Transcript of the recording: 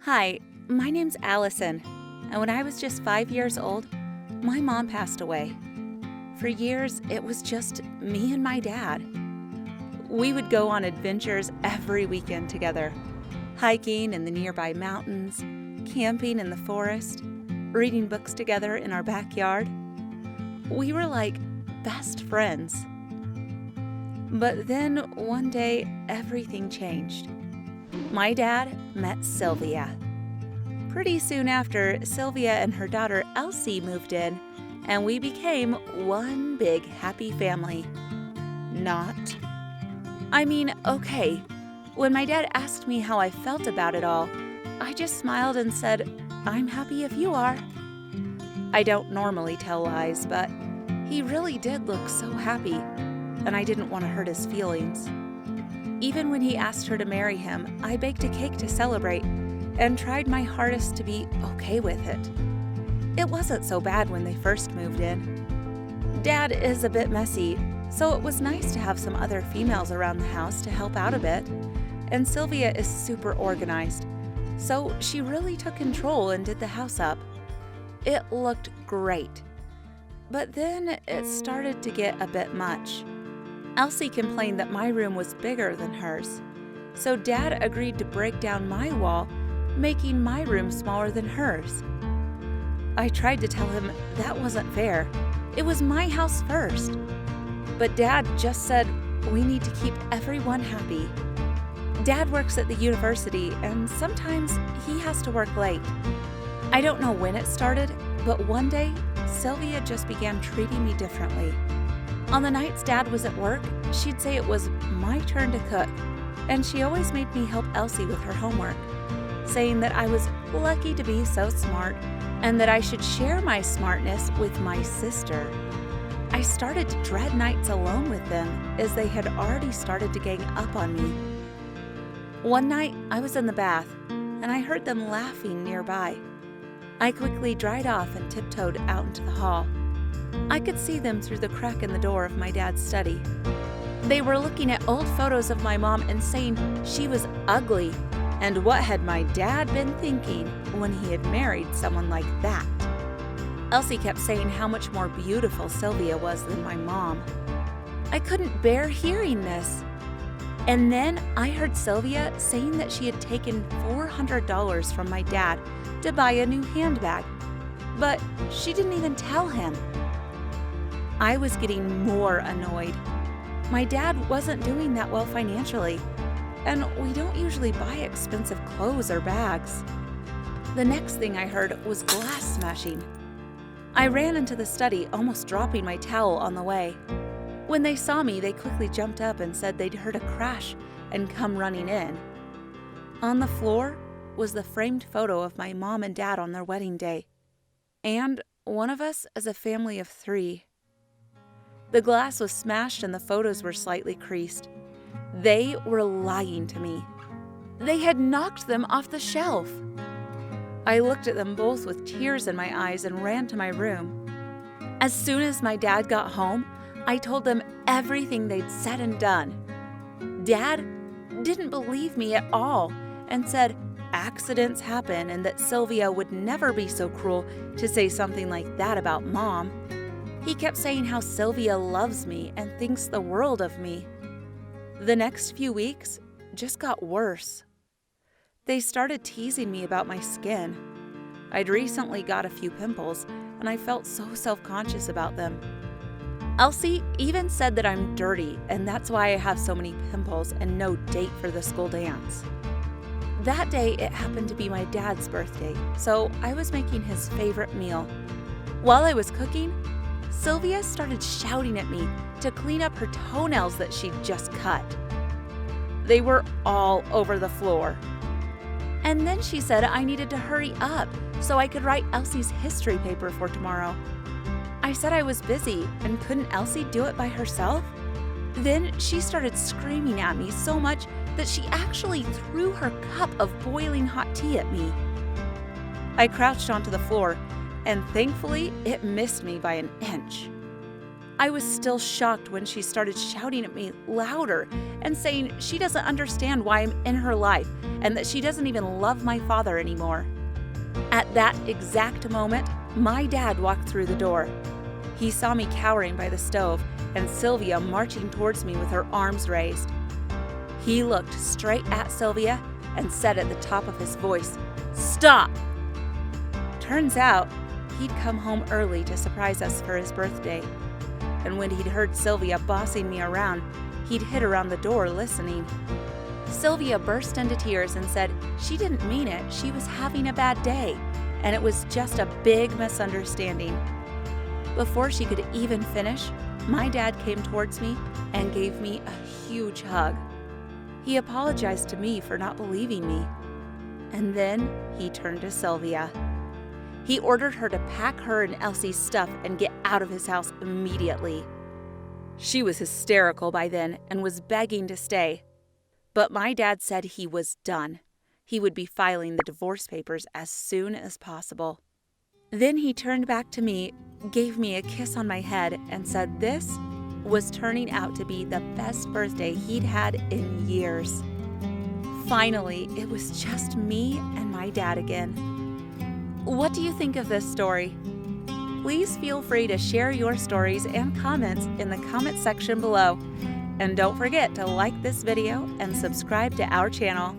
Hi, my name's Allison, and when I was just 5 years old, my mom passed away. For years, it was just me and my dad. We would go on adventures every weekend together, hiking in the nearby mountains, camping in the forest, reading books together in our backyard. We were like best friends. But then one day, everything changed. My dad met Sylvia. Pretty soon after, Sylvia and her daughter Elsie moved in, and we became one big happy family. Not. Okay. When my dad asked me how I felt about it all, I just smiled and said, "I'm happy if you are." I don't normally tell lies, but he really did look so happy, and I didn't want to hurt his feelings. Even when he asked her to marry him, I baked a cake to celebrate and tried my hardest to be okay with it. It wasn't so bad when they first moved in. Dad is a bit messy, so it was nice to have some other females around the house to help out a bit. And Sylvia is super organized, so she really took control and did the house up. It looked great. But then it started to get a bit much. Elsie complained that my room was bigger than hers, so Dad agreed to break down my wall, making my room smaller than hers. I tried to tell him that wasn't fair. It was my house first. But Dad just said, we need to keep everyone happy. Dad works at the university, and sometimes he has to work late. I don't know when it started, but one day, Sylvia just began treating me differently. On the nights Dad was at work, she'd say it was my turn to cook, and she always made me help Elsie with her homework, saying that I was lucky to be so smart and that I should share my smartness with my sister. I started to dread nights alone with them as they had already started to gang up on me. One night, I was in the bath, and I heard them laughing nearby. I quickly dried off and tiptoed out into the hall. I could see them through the crack in the door of my dad's study. They were looking at old photos of my mom and saying she was ugly, and what had my dad been thinking when he had married someone like that? Elsie kept saying how much more beautiful Sylvia was than my mom. I couldn't bear hearing this. And then I heard Sylvia saying that she had taken $400 from my dad to buy a new handbag, but she didn't even tell him. I was getting more annoyed. My dad wasn't doing that well financially, and we don't usually buy expensive clothes or bags. The next thing I heard was glass smashing. I ran into the study, almost dropping my towel on the way. When they saw me, they quickly jumped up and said they'd heard a crash and come running in. On the floor was the framed photo of my mom and dad on their wedding day, and one of us as a family of 3. The glass was smashed and the photos were slightly creased. They were lying to me. They had knocked them off the shelf. I looked at them both with tears in my eyes and ran to my room. As soon as my dad got home, I told them everything they'd said and done. Dad didn't believe me at all and said accidents happen and that Sylvia would never be so cruel to say something like that about Mom. He kept saying how Sylvia loves me and thinks the world of me. The next few weeks just got worse. They started teasing me about my skin. I'd recently got a few pimples, and I felt so self-conscious about them. Elsie even said that I'm dirty, and that's why I have so many pimples and no date for the school dance. That day, it happened to be my dad's birthday, so I was making his favorite meal. While I was cooking, Sylvia started shouting at me to clean up her toenails that she'd just cut. They were all over the floor. And then she said I needed to hurry up so I could write Elsie's history paper for tomorrow. I said I was busy and couldn't Elsie do it by herself? Then she started screaming at me so much that she actually threw her cup of boiling hot tea at me. I crouched onto the floor, and thankfully it missed me by an inch. I was still shocked when she started shouting at me louder and saying she doesn't understand why I'm in her life and that she doesn't even love my father anymore. At that exact moment, my dad walked through the door. He saw me cowering by the stove and Sylvia marching towards me with her arms raised. He looked straight at Sylvia and said at the top of his voice, "Stop!" Turns out, he'd come home early to surprise us for his birthday. And when he'd heard Sylvia bossing me around, he'd hid around the door listening. Sylvia burst into tears and said she didn't mean it, she was having a bad day, and it was just a big misunderstanding. Before she could even finish, my dad came towards me and gave me a huge hug. He apologized to me for not believing me. And then he turned to Sylvia. He ordered her to pack her and Elsie's stuff and get out of his house immediately. She was hysterical by then and was begging to stay. But my dad said he was done. He would be filing the divorce papers as soon as possible. Then he turned back to me, gave me a kiss on my head, and said this was turning out to be the best birthday he'd had in years. Finally, it was just me and my dad again. What do you think of this story? Please feel free to share your stories and comments in the comment section below. And don't forget to like this video and subscribe to our channel.